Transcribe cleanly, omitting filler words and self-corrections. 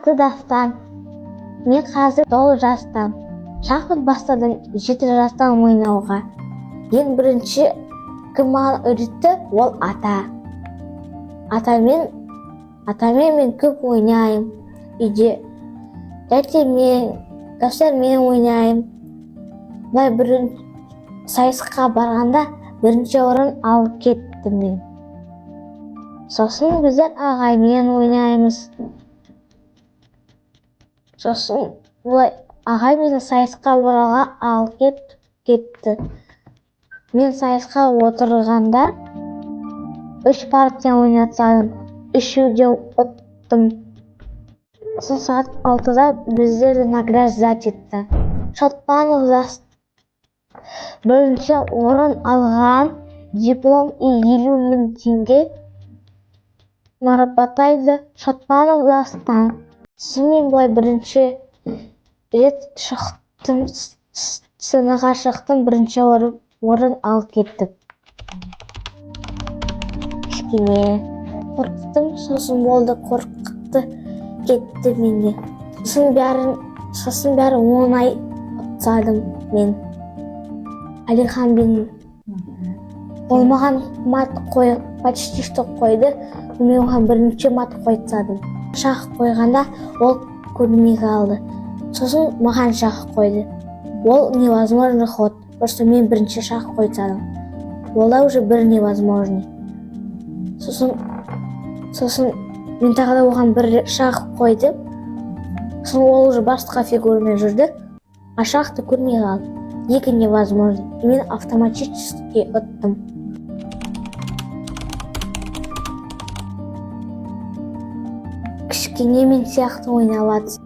аты Дастан. Мен қазір 9 жастамын. Шахмат бастадым 7 жастан ойнауға. Ең бірінші кім маған үйретті, ол ата. Атамен мен көп ойнаймын. Үйде тәтеммен, кәусәрмен ойнаймын. Былай сайысқа барғанда бірінші орын алып кеттім мен. Сосын біздер ағаймен ойнаймыз. Сосын бұлай ағай мені сайысқа баруға алып кетті. Мен сайысқа отырғанда 3 партия ойнатсадым. 3-де ұттым. Сосын сағат 6-да біздерді награждать етті. Шотпанов бірінші орын алған, диплом и 50.000 теңге марапаттайды. Шотпанов Дастан. Мен былай бірінші рет шықтым, сыныға шықтым, бірінші орын алып кеттім. Кішкене қорқыттым, сосын болды, қорқықты кетті менде. Сосын бәрі оңай ұтсадым мен. Алихан мен ол маған мат қойып, почти что қойды, мен оған бірінші мат қойсадым. Шах қойғанда ол көрмей қалды. Сосын маған шах қойды. Ол невозможный ход. Просто мен бірінші шах қойсадым. Ол да уже бір невозможный. Сосын мен тағы да оған бір шах қойды. Сосын ол уже басқа фигурамен жүрді, а шахты көрмей қалды. 2 невозможный. И мен автоматически ұттым. Кішкене мен сияқты ойнап жатсың.